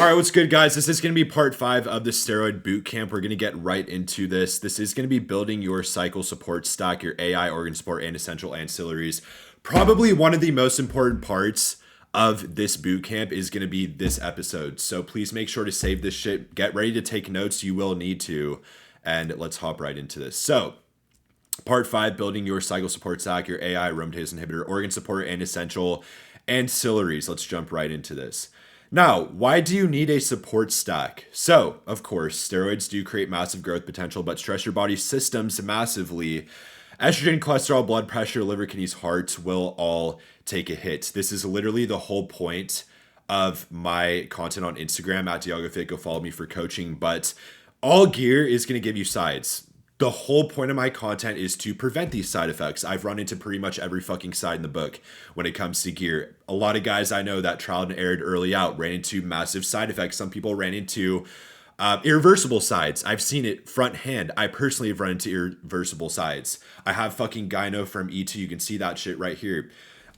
All right, what's good, guys? This is going to be part 5 of the steroid boot camp. We're going to get right into this. This is going to be building your cycle support stack, your AI, organ support, and essential ancillaries. Probably one of the most important parts of this boot camp is going to be this episode. So please make sure to save this shit. Get ready to take notes. You will need to. And let's hop right into this. So, part 5, building your cycle support stack, your AI, aromatase inhibitor, organ support, and essential ancillaries. Let's jump right into this. Now, why do you need a support stack? So, of course, steroids do create massive growth potential, but stress your body's systems massively. Estrogen, cholesterol, blood pressure, liver, kidneys, heart will all take a hit. This is literally the whole point of my content on Instagram at Diagofit. Go follow me for coaching. But all gear is going to give you sides. The whole point of my content is to prevent these side effects. I've run into pretty much every fucking side in the book when it comes to gear. A lot of guys I know that trialed and errored early out ran into massive side effects. Some people ran into irreversible sides. I've seen it front hand. I personally have run into irreversible sides. I have fucking gyno from E2. You can see that shit right here.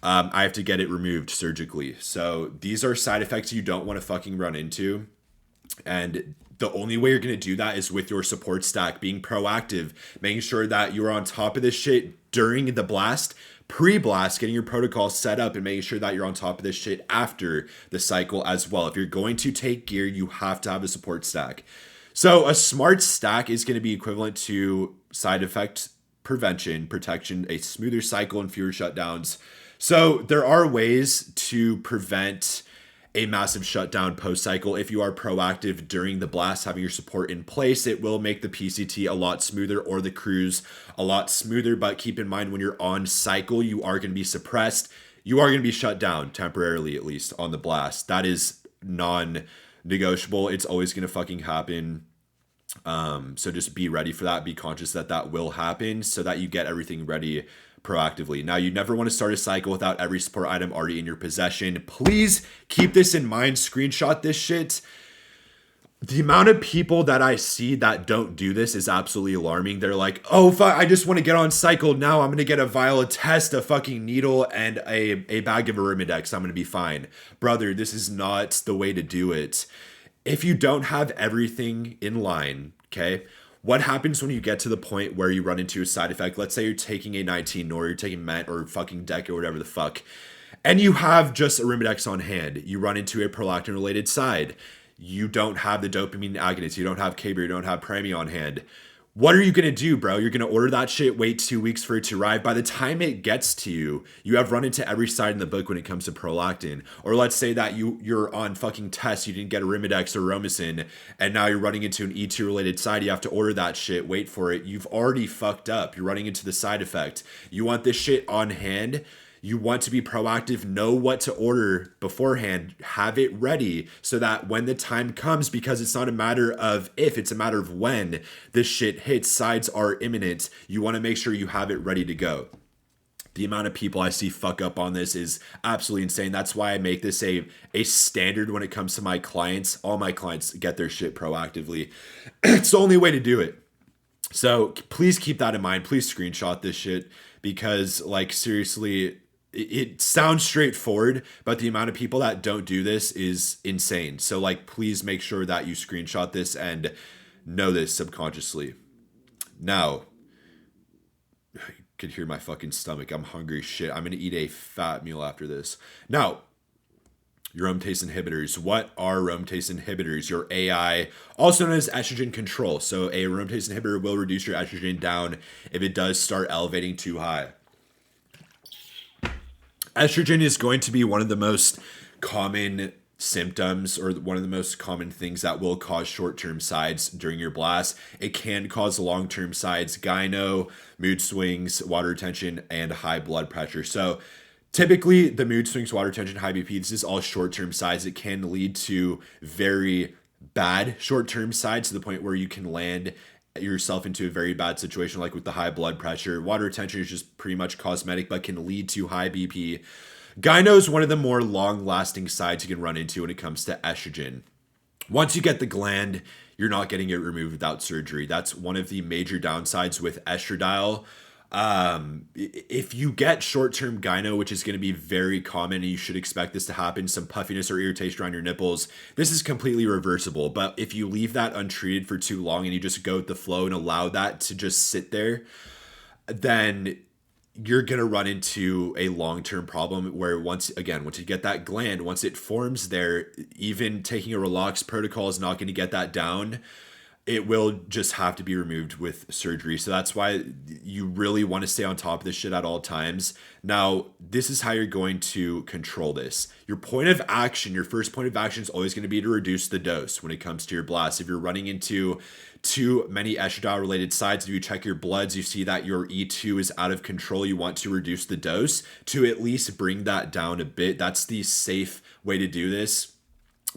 I have to get it removed surgically. So these are side effects you don't want to fucking run into. And the only way you're going to do that is with your support stack, being proactive, making sure that you're on top of this shit during the blast, pre-blast, getting your protocol set up and making sure that you're on top of this shit after the cycle as well. If you're going to take gear, you have to have a support stack. So a smart stack is going to be equivalent to side effect prevention, protection, a smoother cycle, and fewer shutdowns. So there are ways to prevent a massive shutdown post-cycle. If you are proactive during the blast, having your support in place, it will make the PCT a lot smoother or the cruise a lot smoother. But keep in mind, when you're on cycle, you are going to be suppressed. You are going to be shut down temporarily, at least on the blast. That is non-negotiable. It's always going to fucking happen. So just be ready for that. Be conscious that that will happen so that you get everything ready proactively. Now, you never want to start a cycle without every support item already in your possession. Please keep this in mind. Screenshot this shit. The amount of people that I see that don't do this is absolutely alarming. They're like, oh, fuck, I just want to get on cycle now. I'm going to get a vial of test, a fucking needle, and a bag of Arimidex. I'm going to be fine. Brother, this is not the way to do it. If you don't have everything in line, okay, what happens when you get to the point where you run into a side effect? Let's say you're taking a 19 or you're taking Met or fucking Deca or whatever the fuck, and you have just Arimidex on hand. You run into a prolactin related side. You don't have the dopamine agonist. You don't have Caber. You don't have Prami on hand. What are you going to do, bro? You're going to order that shit, wait 2 weeks for it to arrive. By the time it gets to you, you have run into every side in the book when it comes to prolactin. Or let's say that you're on fucking tests, you didn't get Arimidex or Romacin, and now you're running into an E2 related side. You have to order that shit, wait for it. You've already fucked up. You're running into the side effect. You want this shit on hand. You want to be proactive, know what to order beforehand, have it ready so that when the time comes, because it's not a matter of if, it's a matter of when this shit hits, sides are imminent. You want to make sure you have it ready to go. The amount of people I see fuck up on this is absolutely insane. That's why I make this a standard when it comes to my clients. All my clients get their shit proactively. It's the only way to do it. So please keep that in mind. Please screenshot this shit because, like, seriously, it sounds straightforward, but the amount of people that don't do this is insane. So, like, please make sure that you screenshot this and know this subconsciously. Now, you could hear my fucking stomach. I'm hungry as shit. I'm going to eat a fat meal after this. Now, your aromatase inhibitors. What are aromatase inhibitors? Your AI, also known as estrogen control. So a aromatase inhibitor will reduce your estrogen down if it does start elevating too high. Estrogen is going to be one of the most common symptoms or one of the most common things that will cause short-term sides during your blast. It can cause long-term sides, gyno, mood swings, water retention, and high blood pressure. So typically the mood swings, water retention, high BP, this is all short-term sides. It can lead to very bad short-term sides to the point where you can land yourself into a very bad situation, like with the high blood pressure. Water retention is just pretty much cosmetic, but can lead to high BP. Gyno is one of the more long-lasting sides you can run into when it comes to estrogen. Once you get the gland, you're not getting it removed without surgery. That's one of the major downsides with estradiol. If you get short-term gyno, which is going to be very common, and you should expect this to happen, some puffiness or irritation around your nipples, this is completely reversible. But if you leave that untreated for too long and you just go with the flow and allow that to just sit there, then you're going to run into a long-term problem where once you get that gland, once it forms there, even taking a relaxed protocol is not going to get that down. It will just have to be removed with surgery. So that's why you really want to stay on top of this shit at all times. Now, this is how you're going to control this. Your first point of action is always going to be to reduce the dose when it comes to your blast. If you're running into too many estradiol related sides, if you check your bloods, you see that your E2 is out of control, you want to reduce the dose to at least bring that down a bit. That's the safe way to do this.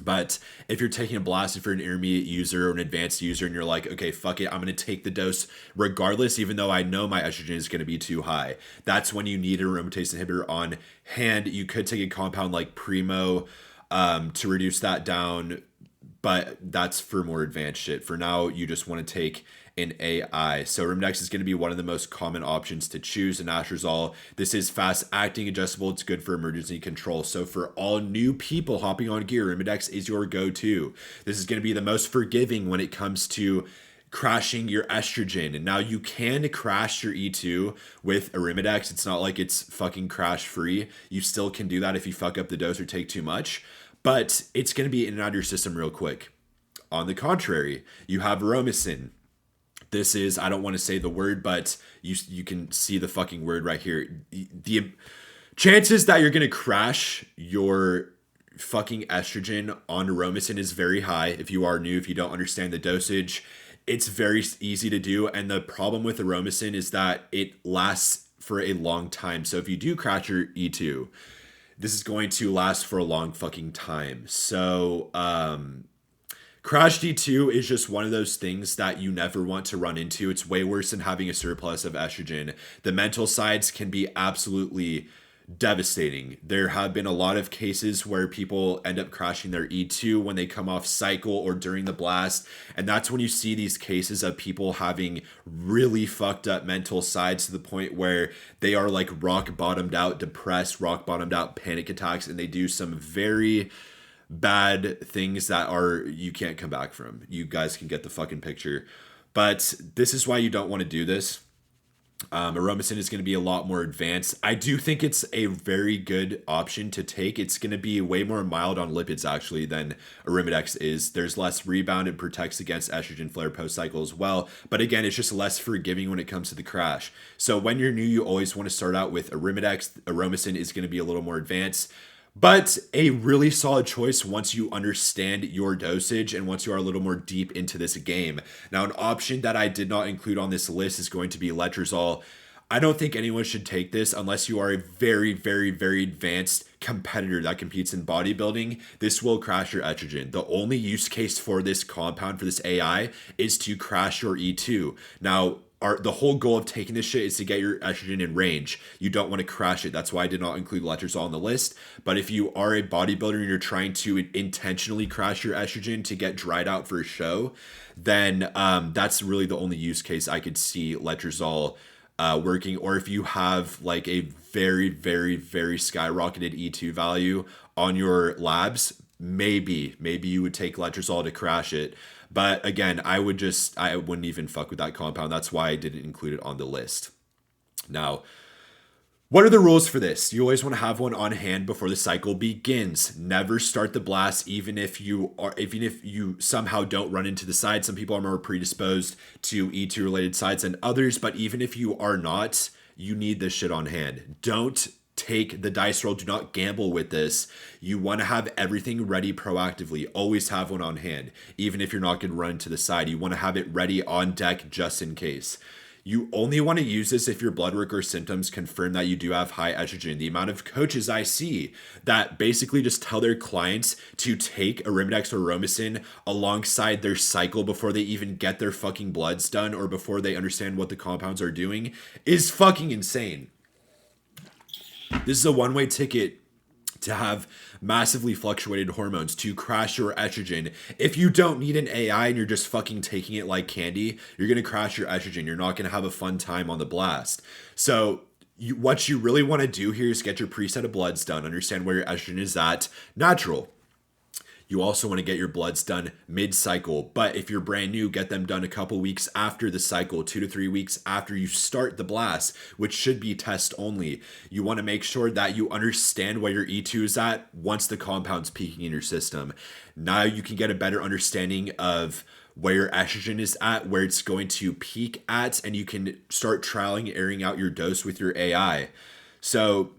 But if you're taking a blast, if you're an intermediate user or an advanced user and you're like, okay, fuck it, I'm going to take the dose regardless, even though I know my estrogen is going to be too high, that's when you need a aromatase inhibitor on hand. You could take a compound like Primo to reduce that down, but that's for more advanced shit. For now, you just want to take an AI. So Arimidex is going to be one of the most common options to choose. And Anastrozole, this is fast acting, adjustable. It's good for emergency control. So for all new people hopping on gear, Arimidex is your go-to. This is going to be the most forgiving when it comes to crashing your estrogen. And now you can crash your E2 with Arimidex. It's not like it's fucking crash free. You still can do that if you fuck up the dose or take too much, but it's going to be in and out of your system real quick. On the contrary, you have Aromasin. This is, I don't want to say the word, but you can see the fucking word right here. The chances that you're going to crash your fucking estrogen on Aromasin is very high. If you are new, if you don't understand the dosage, it's very easy to do. And the problem with Aromasin is that it lasts for a long time. So if you do crash your E2, this is going to last for a long fucking time. So, Crash D2 is just one of those things that you never want to run into. It's way worse than having a surplus of estrogen. The mental sides can be absolutely devastating. There have been a lot of cases where people end up crashing their E2 when they come off cycle or during the blast. And that's when you see these cases of people having really fucked up mental sides to the point where they are like rock bottomed out, depressed, rock bottomed out panic attacks, and they do some very bad things that are you can't come back from. You guys can get the fucking picture. But this is why you don't want to do this. Aromasin is going to be a lot more advanced. I do think it's a very good option to take. It's going to be way more mild on lipids actually than Arimidex is. There's less rebound and protects against estrogen flare post-cycle as well. But again, it's just less forgiving when it comes to the crash. So when you're new, you always want to start out with Arimidex. Aromasin is going to be a little more advanced, but a really solid choice once you understand your dosage and once you are a little more deep into this game. Now, an option that I did not include on this list is going to be letrozole. I don't think anyone should take this unless you are a very, very, very advanced competitor that competes in bodybuilding. This will crash your estrogen. The only use case for this compound, for this AI, is to crash your E2. Now, the whole goal of taking this shit is to get your estrogen in range. You don't want to crash it. That's why I did not include letrozole on the list. But if you are a bodybuilder and you're trying to intentionally crash your estrogen to get dried out for a show, then that's really the only use case I could see letrozole working. Or if you have like a very, very, very skyrocketed E2 value on your labs, maybe you would take letrozole to crash it. But again, I wouldn't even fuck with that compound. That's why I didn't include it on the list. Now, what are the rules for this? You always want to have one on hand before the cycle begins. Never start the blast, even if you somehow don't run into the side. Some people are more predisposed to E2 related sides than others, but even if you are not, you need this shit on hand. Don't take the dice roll. Do not gamble with this. You want to have everything ready proactively. Always have one on hand. Even if you're not going to run to the side, you want to have it ready on deck just in case. You only want to use this if your blood work or symptoms confirm that you do have high estrogen. The amount of coaches I see that basically just tell their clients to take Arimidex or Aromasin alongside their cycle before they even get their fucking bloods done or before they understand what the compounds are doing is fucking insane. This is a one-way ticket to have massively fluctuated hormones, to crash your estrogen. If you don't need an AI and you're just fucking taking it like candy, you're going to crash your estrogen. You're not going to have a fun time on the blast. So what you really want to do here is get your preset of bloods done, understand where your estrogen is at, natural. You also want to get your bloods done mid-cycle, but if you're brand new, get them done a couple weeks after the cycle, 2 to 3 weeks after you start the blast, which should be test only. You want to make sure that you understand where your E2 is at once the compound's peaking in your system. Now you can get a better understanding of where your estrogen is at, where it's going to peak at, and you can start trialing, airing out your dose with your AI. So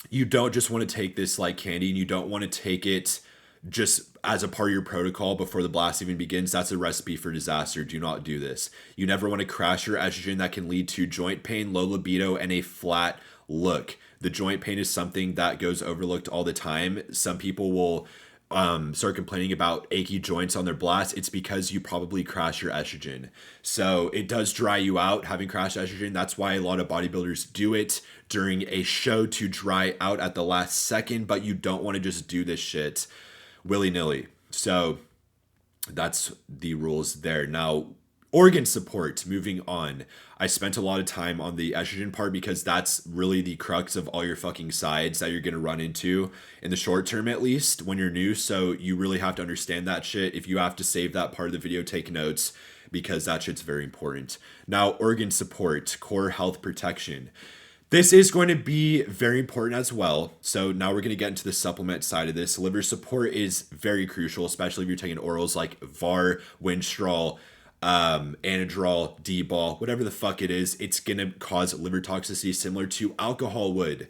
you don't just want to take this like candy, and you don't want to take it just as a part of your protocol before the blast even begins. That's a recipe for disaster. Do not do this. You never want to crash your estrogen. That can lead to joint pain, low libido, and a flat look. The joint pain is something that goes overlooked all the time. Some people will start complaining about achy joints on their blast. It's because you probably crash your estrogen. So it does dry you out having crashed estrogen. That's why a lot of bodybuilders do it during a show to dry out at the last second, but you don't want to just do this shit willy-nilly. So that's the rules there. Now, organ support, moving on. I spent a lot of time on the estrogen part because that's really the crux of all your fucking sides that you're going to run into in the short term, at least when you're new. So you really have to understand that shit. If you have to save that part of the video, take notes because that shit's very important. Now, organ support, core health protection. This is going to be very important as well. So now we're going to get into the supplement side of this. Liver support is very crucial, especially if you're taking orals like VAR, Winstrol, Anadrol, D-ball, whatever the fuck it is. It's going to cause liver toxicity similar to alcohol would.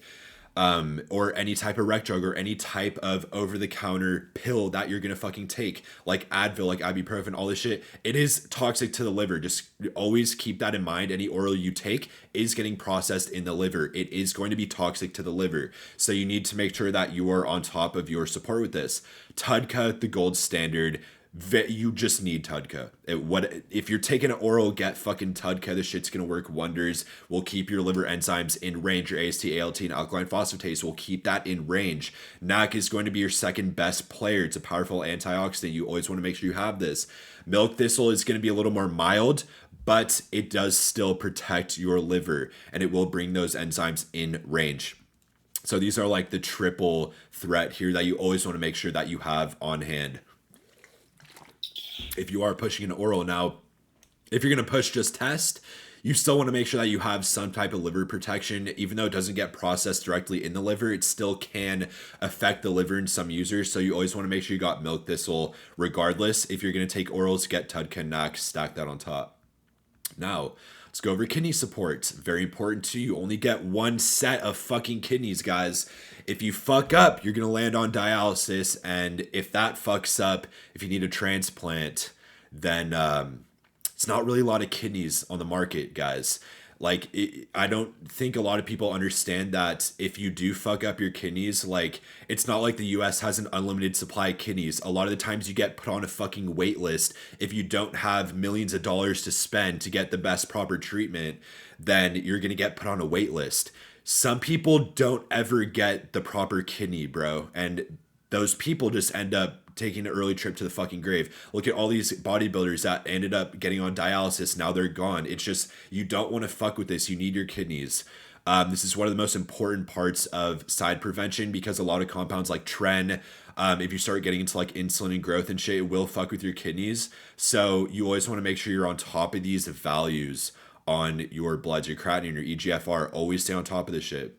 Or any type of rec drug or any type of over-the-counter pill that you're gonna fucking take, like Advil, like ibuprofen, all this shit. It is toxic to the liver. Just always keep that in mind. Any oral you take is getting processed in the liver. It is going to be toxic to the liver. So you need to make sure that you are on top of your support with this. Tudka, the gold standard. You just need Tudka. If you're taking an oral, get fucking Tudka. This shit's gonna work wonders. Will keep your liver enzymes in range. Your AST, ALT, and alkaline phosphatase will keep that in range. NAC is going to be your second best player. It's a powerful antioxidant. You always want to make sure you have this. Milk thistle is going to be a little more mild, but it does still protect your liver, and it will bring those enzymes in range. So these are like the triple threat here that you always want to make sure that you have on hand. If you are pushing an oral now, if you're going to push just test, you still want to make sure that you have some type of liver protection. Even though it doesn't get processed directly in the liver, it still can affect the liver in some users. So you always want to make sure you got milk thistle regardless. If you're going to take orals, get Tudka, NAC, stack that on top. Now, let's go over kidney support. Very important too. You only get one set of fucking kidneys, guys. If you fuck up, you're going to land on dialysis. And if that fucks up, if you need a transplant, then it's not really a lot of kidneys on the market, guys. Like, I don't think a lot of people understand that if you do fuck up your kidneys, like, it's not like the US has an unlimited supply of kidneys. A lot of the times you get put on a fucking wait list. If you don't have millions of dollars to spend to get the best proper treatment, then you're going to get put on a wait list. Some people don't ever get the proper kidney, bro. And those people just end up taking an early trip to the fucking grave. Look at all these bodybuilders that ended up getting on dialysis. Now they're gone. It's just, you don't want to fuck with this. You need your kidneys. This is one of the most important parts of side prevention because a lot of compounds like Tren, if you start getting into like insulin and growth and shit, it will fuck with your kidneys. So you always want to make sure you're on top of these values on your bloods, your creatinine, your EGFR. Always stay on top of this shit.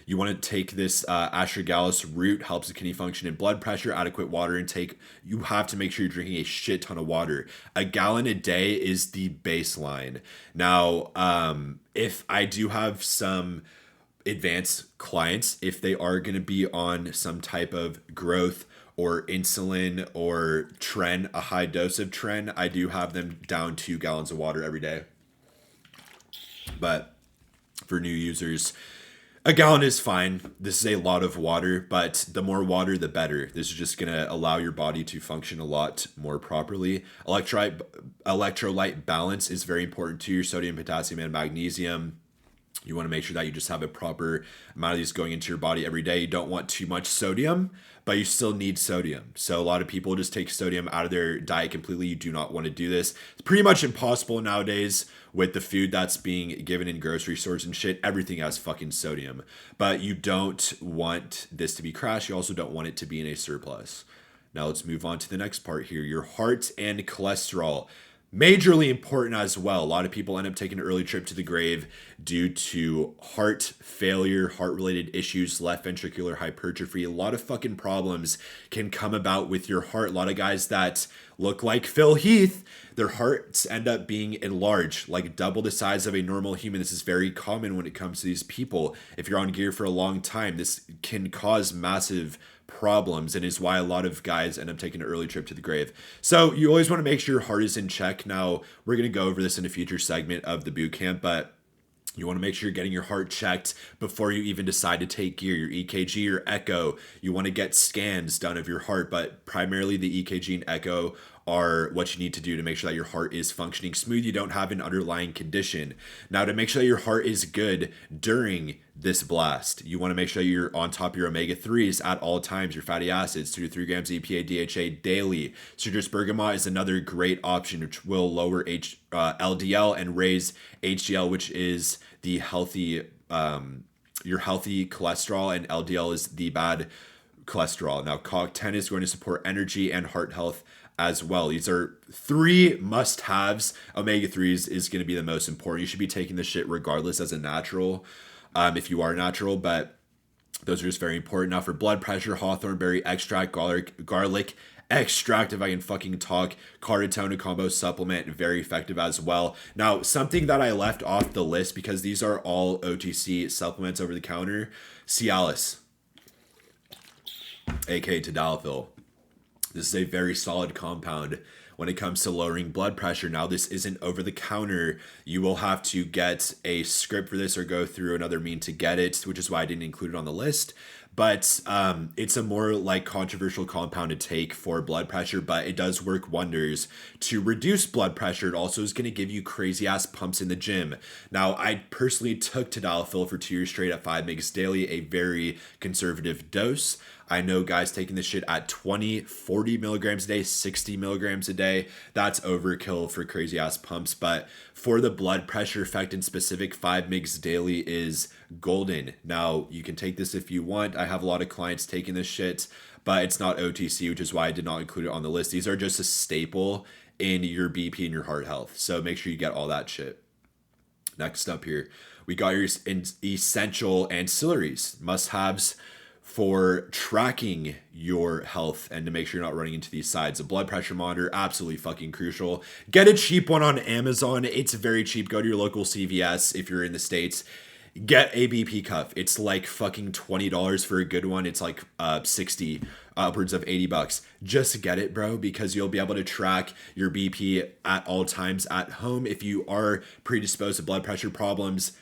You want to take this astragalus root, helps with kidney function and blood pressure, adequate water intake. You have to make sure you're drinking a shit ton of water. A gallon a day is the baseline. Now, if I do have some advanced clients, if they are going to be on some type of growth or insulin or Tren, a high dose of Tren, I do have them down 2 gallons of water every day. But for new users, a gallon is fine. This is a lot of water, but the more water, the better. This is just going to allow your body to function a lot more properly. Electrolyte balance is very important to your sodium, potassium, and magnesium. You want to make sure that you just have a proper amount of these going into your body every day. You don't want too much sodium, but you still need sodium. So a lot of people just take sodium out of their diet completely. You do not want to do this. It's pretty much impossible nowadays with the food that's being given in grocery stores and shit. Everything has fucking sodium. But you don't want this to be crash. You also don't want it to be in a surplus. Now let's move on to the next part here. Your heart and cholesterol. Majorly important as well. A lot of people end up taking an early trip to the grave due to heart failure, heart related issues, left ventricular hypertrophy. A lot of fucking problems can come about with your heart. A lot of guys that look like Phil Heath, their hearts end up being enlarged, like double the size of a normal human. This is very common when it comes to these people. If you're on gear for a long time, this can cause massive problems and is why a lot of guys end up taking an early trip to the grave. So you always want to make sure your heart is in check. Now, we're going to go over this in a future segment of the boot camp, but you want to make sure you're getting your heart checked before you even decide to take gear, your EKG, your echo. You want to get scans done of your heart, but primarily the EKG and echo are what you need to do to make sure that your heart is functioning smooth. You don't have an underlying condition. Now, to make sure that your heart is good during this blast, you want to make sure you're on top of your omega-3s at all times, your fatty acids, 2 to 3 grams EPA, DHA daily. Citrus bergamot is another great option, which will lower LDL and raise HDL, which is the healthy, your healthy cholesterol, and LDL is the bad cholesterol. Now, COQ10 is going to support energy and heart health as well. These are 3 must-haves. Omega-3s is going to be the most important. You should be taking this shit regardless as a natural, if you are natural, but those are just very important. Now for blood pressure, hawthorn berry extract, garlic extract, if I can fucking talk, carotone, a combo supplement, very effective as well. Now, something that I left off the list because these are all OTC supplements over the counter, Cialis, aka Tadalafil. This is a very solid compound when it comes to lowering blood pressure. Now, this isn't over the counter. You will have to get a script for this or go through another mean to get it, which is why I didn't include it on the list. But it's a more like controversial compound to take for blood pressure, but it does work wonders to reduce blood pressure. It also is going to give you crazy ass pumps in the gym. Now, I personally took Tadalafil for 2 years straight at 5 mg daily, a very conservative dose. I know guys taking this shit at 20, 40 milligrams a day, 60 milligrams a day. That's overkill for crazy ass pumps. But for the blood pressure effect in specific, 5 mg daily is golden. Now, you can take this if you want. I have a lot of clients taking this shit, but it's not OTC, which is why I did not include it on the list. These are just a staple in your BP and your heart health. So make sure you get all that shit. Next up here, we got your essential ancillaries, must-haves for tracking your health and to make sure you're not running into these sides. A blood pressure monitor, absolutely fucking crucial. Get a cheap one on Amazon. It's very cheap. Go to your local CVS if you're in the States. Get a BP cuff. It's like fucking $20 for a good one. It's like 60, upwards of $80. Just get it, bro, because you'll be able to track your BP at all times at home. If you are predisposed to blood pressure problems,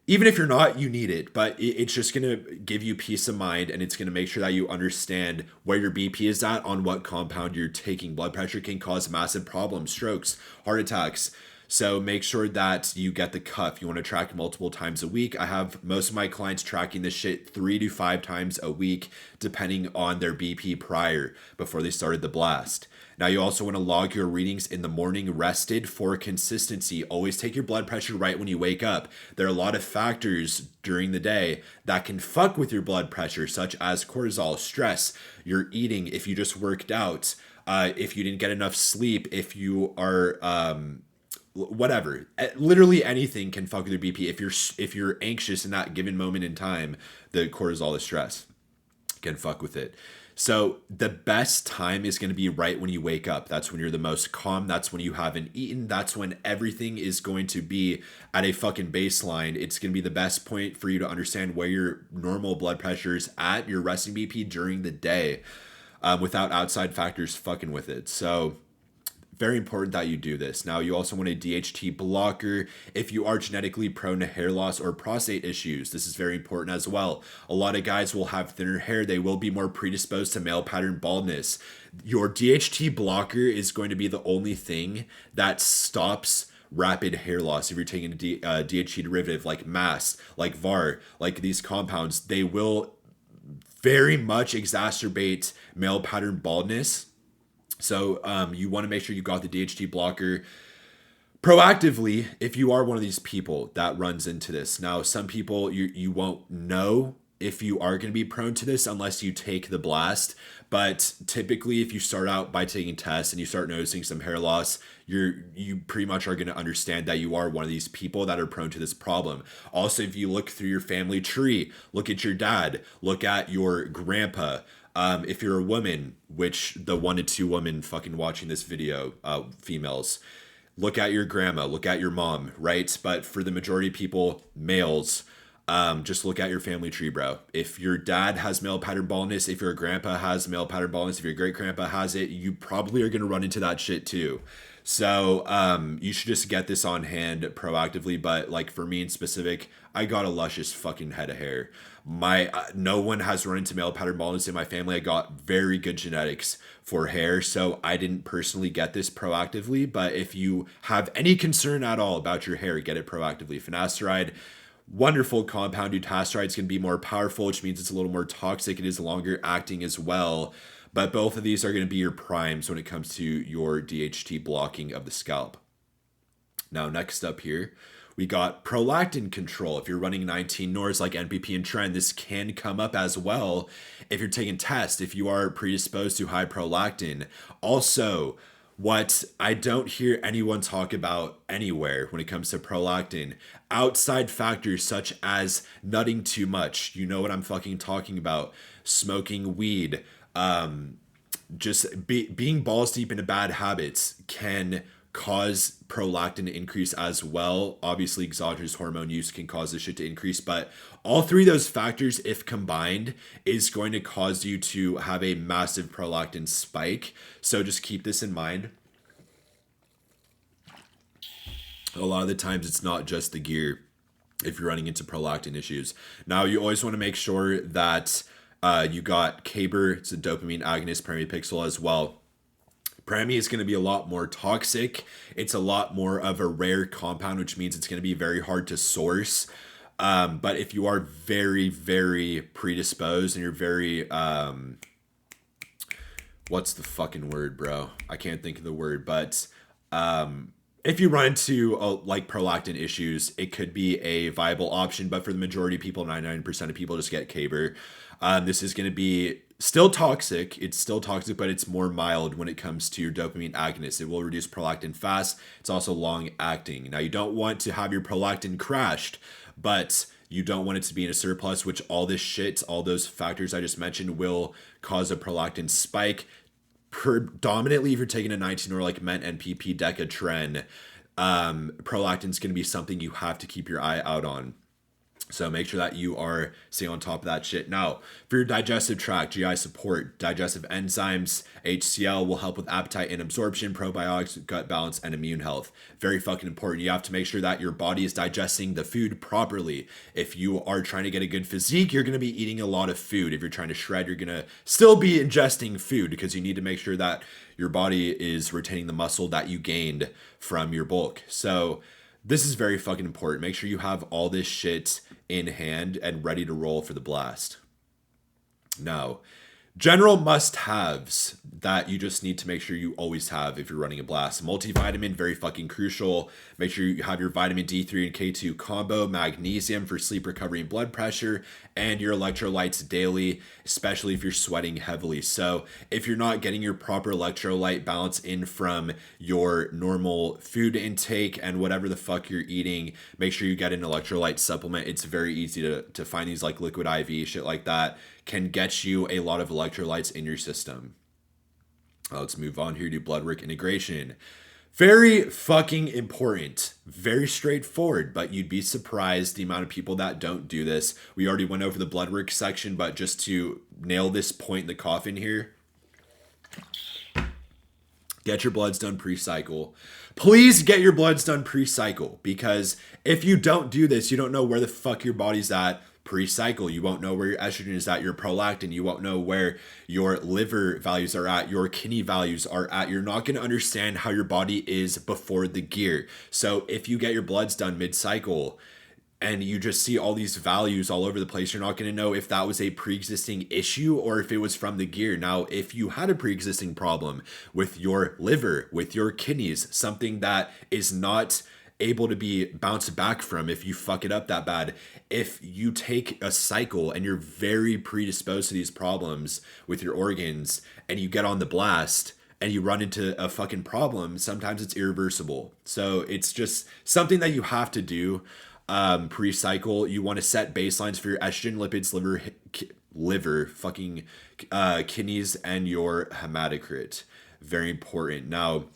even if you're not, you need it, but it's just going to give you peace of mind, and it's going to make sure that you understand where your BP is at, on what compound you're taking. Blood pressure can cause massive problems, strokes, heart attacks. So make sure that you get the cuff. You want to track multiple times a week. I have most of my clients tracking this shit 3 to 5 times a week, depending on their BP prior, before they started the blast. Now, you also want to log your readings in the morning rested for consistency. Always take your blood pressure right when you wake up. There are a lot of factors during the day that can fuck with your blood pressure, such as cortisol, stress, your eating, if you just worked out, if you didn't get enough sleep, if you are whatever. Literally anything can fuck with your BP. If you're anxious in that given moment in time, the cortisol, the stress, can fuck with it. So the best time is going to be right when you wake up. That's when you're the most calm. That's when you haven't eaten. That's when everything is going to be at a fucking baseline. It's going to be the best point for you to understand where your normal blood pressure is at, your resting BP during the day, without outside factors fucking with it. So very important that you do this. Now, you also want a DHT blocker if you are genetically prone to hair loss or prostate issues. This is very important as well. A lot of guys will have thinner hair. They will be more predisposed to male pattern baldness. Your DHT blocker is going to be the only thing that stops rapid hair loss, if you're taking a DHT derivative like MAS, like VAR, like these compounds, they will very much exacerbate male pattern baldness. So you want to make sure you got the DHT blocker proactively if you are one of these people that runs into this. Now, some people you won't know if you are going to be prone to this unless you take the blast. But typically, if you start out by taking tests and you start noticing some hair loss, you pretty much are going to understand that you are one of these people that are prone to this problem. Also, if you look through your family tree, look at your dad, look at your grandpa. If you're a woman, which the 1 to 2 women fucking watching this video, females, look at your grandma, look at your mom, right? But for the majority of people, males, just look at your family tree, bro. If your dad has male pattern baldness, if your grandpa has male pattern baldness, if your great grandpa has it, you probably are going to run into that shit too. So you should just get this on hand proactively. But like for me in specific, I got a luscious fucking head of hair. My no one has run into male pattern baldness in my family. I got very good genetics for hair, so I didn't personally get this proactively. But if you have any concern at all about your hair, get it proactively. Finasteride, wonderful compound. Dutasteride is going to be more powerful, which means it's a little more toxic. It is longer acting as well. But both of these are going to be your primes when it comes to your DHT blocking of the scalp. Now, next up here, we got prolactin control. If you're running 19 NORs like NPP and Trend, this can come up as well if you're taking tests, if you are predisposed to high prolactin. Also, what I don't hear anyone talk about anywhere when it comes to prolactin, outside factors such as nutting too much. You know what I'm fucking talking about. Smoking weed, being balls deep into bad habits can cause prolactin to increase as well. Obviously, exogenous hormone use can cause this shit to increase, but all three of those factors, if combined, is going to cause you to have a massive prolactin spike. So just keep this in mind. A lot of the times it's not just the gear if you're running into prolactin issues. Now, you always want to make sure that you got Caber. It's a dopamine agonist, pramipixel as well. Prami is going to be a lot more toxic. It's a lot more of a rare compound, which means it's going to be very hard to source. But if you are very, very predisposed and you're very, what's the fucking word, bro? I can't think of the word, but if you run into like prolactin issues, it could be a viable option. But for the majority of people, 99% of people just get Caber. This is going to be still toxic. It's still toxic, but it's more mild when it comes to your dopamine agonist. It will reduce prolactin fast. It's also long acting. Now, you don't want to have your prolactin crashed, but you don't want it to be in a surplus, which all this shit, all those factors I just mentioned will cause a prolactin spike. Predominantly, if you're taking a 19 or like Ment, NPP, Deca, Tren, prolactin is going to be something you have to keep your eye out on. So make sure that you are staying on top of that shit. Now, for your digestive tract, GI support, digestive enzymes, HCl will help with appetite and absorption, probiotics, gut balance, and immune health. Very fucking important. You have to make sure that your body is digesting the food properly. If you are trying to get a good physique, you're going to be eating a lot of food. If you're trying to shred, you're going to still be ingesting food because you need to make sure that your body is retaining the muscle that you gained from your bulk. So this is very fucking important. Make sure you have all this shit in hand and ready to roll for the blast. Now, general must-haves that you just need to make sure you always have if you're running a blast. Multivitamin, very fucking crucial. Make sure you have your vitamin D3 and K2 combo, magnesium for sleep recovery and blood pressure, and your electrolytes daily, especially if you're sweating heavily. So if you're not getting your proper electrolyte balance in from your normal food intake and whatever the fuck you're eating, make sure you get an electrolyte supplement. It's very easy to find these like liquid IV, shit like that can get you a lot of electrolytes in your system. Let's move on here to blood work integration. Very fucking important. Very straightforward, but you'd be surprised the amount of people that don't do this. We already went over the blood work section, but just to nail this point in the coffin here, get your bloods done pre-cycle. Please get your bloods done pre-cycle, because if you don't do this, you don't know where the fuck your body's at Pre-cycle, you won't know where your estrogen is at, your prolactin, you won't know where your liver values are at, your kidney values are at. You're not going to understand how your body is before the gear. So if you get your bloods done mid-cycle and you just see all these values all over the place, you're not going to know if that was a pre-existing issue or if it was from the gear. Now, if you had a pre-existing problem with your liver, with your kidneys, something that is not able to be bounced back from if you fuck it up that bad, if you take a cycle and you're very predisposed to these problems with your organs and you get on the blast and you run into a fucking problem, sometimes it's irreversible. So it's just something that you have to do. Pre-cycle, you want to set baselines for your estrogen, lipids, kidneys, and your hematocrit. Very important. Now,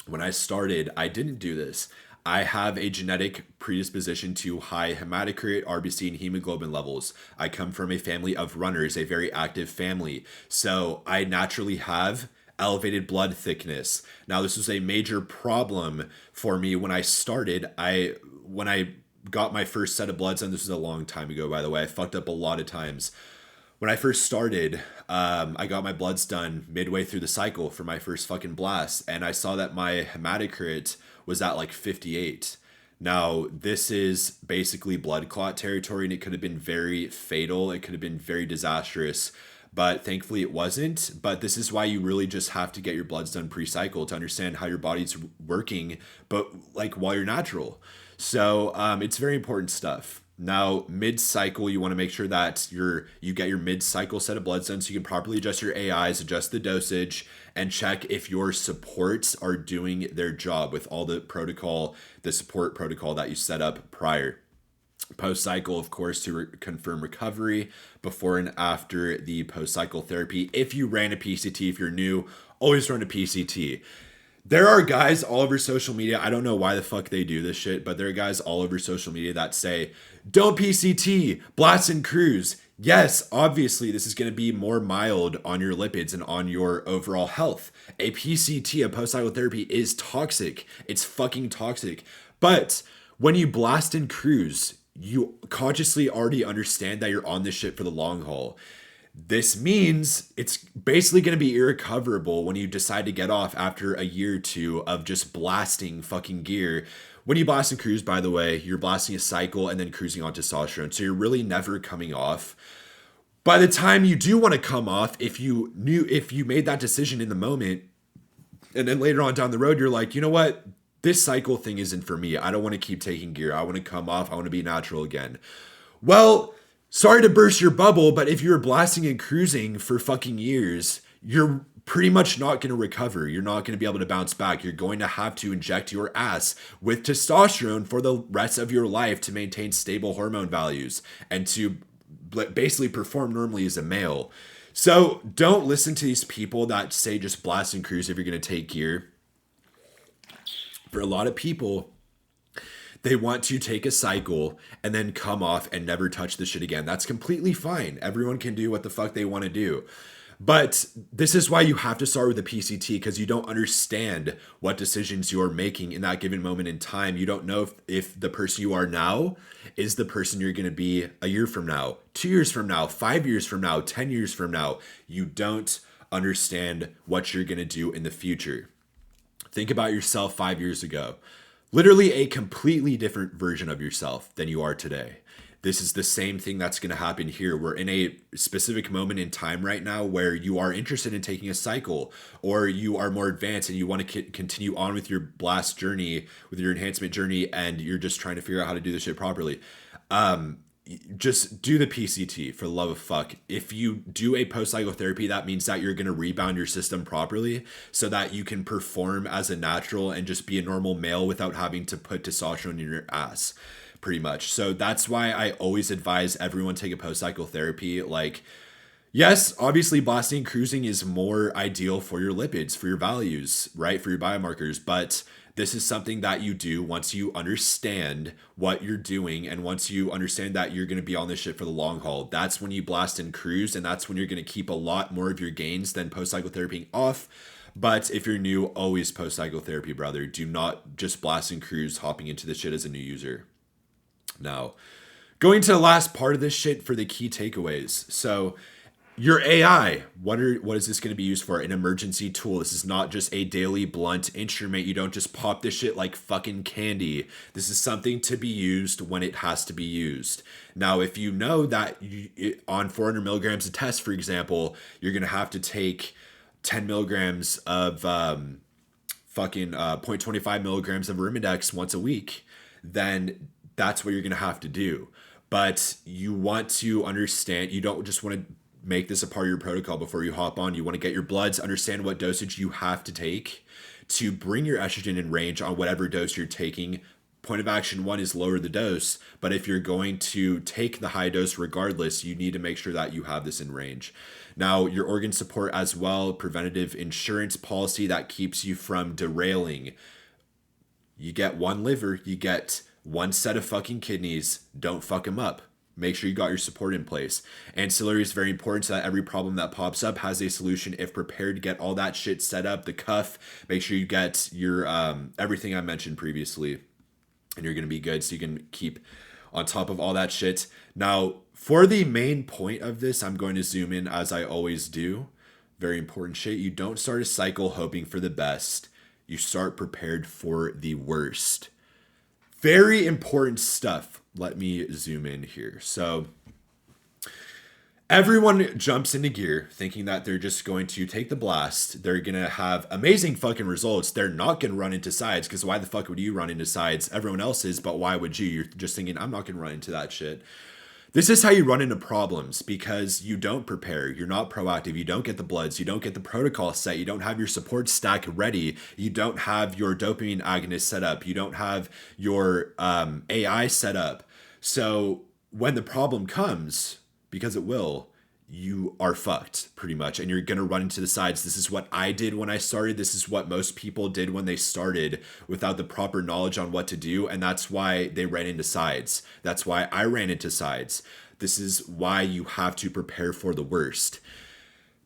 when I started, I didn't do this. I have a genetic predisposition to high hematocrit, RBC, and hemoglobin levels. I come from a family of runners, a very active family. So I naturally have elevated blood thickness. Now, this was a major problem for me when I started. When I got my first set of bloods done, this was a long time ago, by the way. I fucked up a lot of times. When I first started, I got my bloods done midway through the cycle for my first fucking blast, and I saw that my hematocrit was at like 58. Now, this is basically blood clot territory, and it could have been very fatal. It could have been very disastrous, but thankfully it wasn't. But this is why you really just have to get your bloods done pre-cycle to understand how your body's working, but like while you're natural. So it's very important stuff. Now, mid-cycle, you want to make sure that you get your mid-cycle set of bloods done so you can properly adjust your AIs, adjust the dosage, and check if your supports are doing their job with all the support protocol that you set up prior. Post-cycle, of course, to confirm recovery before and after the post-cycle therapy. If you ran a PCT, if you're new, always run a PCT. There are guys all over social media, I don't know why the fuck they do this shit, but there are guys all over social media that say, don't PCT, blast and cruise. Yes, obviously this is going to be more mild on your lipids and on your overall health. A PCT, a post-cycle therapy, is toxic. It's fucking toxic. But when you blast and cruise, you consciously already understand that you're on this shit for the long haul. This means it's basically going to be irrecoverable when you decide to get off after a year or two of just blasting fucking gear. When you blast and cruise, by the way, you're blasting a cycle and then cruising on testosterone. So you're really never coming off. By the time you do want to come off, if you made that decision in the moment, and then later on down the road, you're like, you know what? This cycle thing isn't for me. I don't want to keep taking gear. I want to come off. I want to be natural again. Well, sorry to burst your bubble, but if you're blasting and cruising for fucking years, you're pretty much not going to recover. You're not going to be able to bounce back. You're going to have to inject your ass with testosterone for the rest of your life to maintain stable hormone values and to basically perform normally as a male. So don't listen to these people that say just blast and cruise if you're going to take gear. For a lot of people, they want to take a cycle and then come off and never touch the shit again. That's completely fine. Everyone can do what the fuck they want to do. But this is why you have to start with a PCT, because you don't understand what decisions you're making in that given moment in time. You don't know if the person you are now is the person you're going to be a year from now, 2 years from now, 5 years from now, 10 years from now. You don't understand what you're going to do in the future. Think about yourself 5 years ago. Literally a completely different version of yourself than you are today. This is the same thing that's going to happen here. We're in a specific moment in time right now where you are interested in taking a cycle, or you are more advanced and you want to continue on with your blast journey, with your enhancement journey, and you're just trying to figure out how to do this shit properly. Just do the PCT, for the love of fuck. If you do a post-cycle therapy, that means that you're going to rebound your system properly so that you can perform as a natural and just be a normal male without having to put testosterone in your ass, pretty much. So that's why I always advise everyone take a post-cycle therapy. Like, yes, obviously blasting and cruising is more ideal for your lipids, for your values, right? For your biomarkers, but this is something that you do once you understand what you're doing, and once you understand that you're going to be on this shit for the long haul. That's when you blast and cruise, and that's when you're going to keep a lot more of your gains than post-cycle therapy off. But if you're new, always post-cycle therapy, brother. Do not just blast and cruise hopping into this shit as a new user. Now, Going to the last part of this shit for the key takeaways. So your AI, what is this going to be used for? An emergency tool. This is not just a daily blunt instrument. You don't just pop this shit like fucking candy. This is something to be used when it has to be used. Now, if you know that on 400 milligrams of test, for example, you're going to have to take 10 milligrams of 0.25 milligrams of Arimidex once a week, then that's what you're going to have to do. But you want to understand, you don't just want to make this a part of your protocol before you hop on. You want to get your bloods, understand what dosage you have to take to bring your estrogen in range on whatever dose you're taking. Point of action one is lower the dose, but if you're going to take the high dose regardless, you need to make sure that you have this in range. Now, your organ support as well, preventative insurance policy that keeps you from derailing. You get one liver, you get one set of fucking kidneys, don't fuck them up. Make sure you got your support in place. Ancillary is very important so that every problem that pops up has a solution if prepared to get all that shit set up. The cuff, make sure you get your everything I mentioned previously, and you're going to be good so you can keep on top of all that shit. Now, for the main point of this, I'm going to zoom in as I always do. Very important shit. You don't start a cycle hoping for the best. You start prepared for the worst. Very important stuff. Let me zoom in here. So everyone jumps into gear thinking that they're just going to take the blast. They're going to have amazing fucking results. They're not going to run into sides, because why the fuck would you run into sides? Everyone else is, but why would you? You're just thinking, I'm not going to run into that shit. This is how you run into problems, because you don't prepare. You're not proactive. You don't get the bloods. You don't get the protocol set. You don't have your support stack ready. You don't have your dopamine agonist set up. You don't have your AI set up. So when the problem comes, because it will, you are fucked pretty much, and you're going to run into the sides. This is what I did when I started. This is what most people did when they started without the proper knowledge on what to do, and that's why they ran into sides. That's why I ran into sides. This is why you have to prepare for the worst.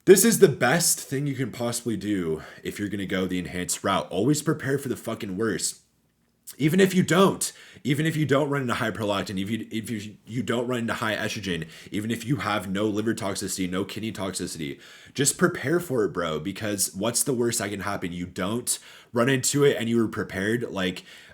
This is the best thing you can possibly do if you're going to go the enhanced route. Always prepare for the fucking worst. Even if you don't run into high prolactin, if you don't run into high estrogen, even if you have no liver toxicity, no kidney toxicity, just prepare for it, bro, because what's the worst that can happen? You don't run into it and you were prepared,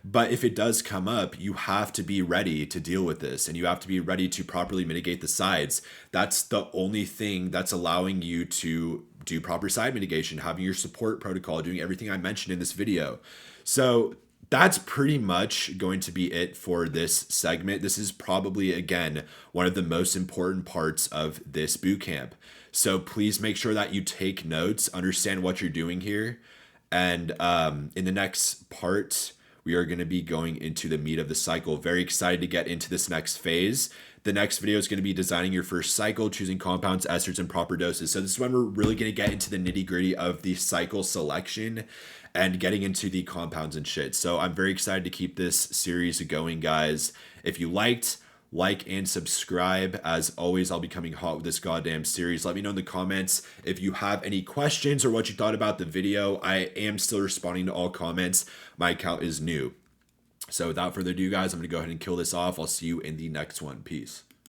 but if it does come up, you have to be ready to deal with this, and you have to be ready to properly mitigate the sides. That's the only thing that's allowing you to do proper side mitigation, having your support protocol, doing everything I mentioned in this video. So that's pretty much going to be it for this segment. This is probably, again, one of the most important parts of this boot camp. So please make sure that you take notes, understand what you're doing here. And in the next part, we are going to be going into the meat of the cycle. Very excited to get into this next phase. The next video is going to be designing your first cycle, choosing compounds, esters, and proper doses. So this is when we're really going to get into the nitty gritty of the cycle selection and getting into the compounds and shit. So I'm very excited to keep this series going, guys. If you liked, like and subscribe. As always, I'll be coming hot with this goddamn series. Let me know in the comments if you have any questions or what you thought about the video. I am still responding to all comments. My account is new. So without further ado, guys, I'm going to go ahead and kill this off. I'll see you in the next one. Peace.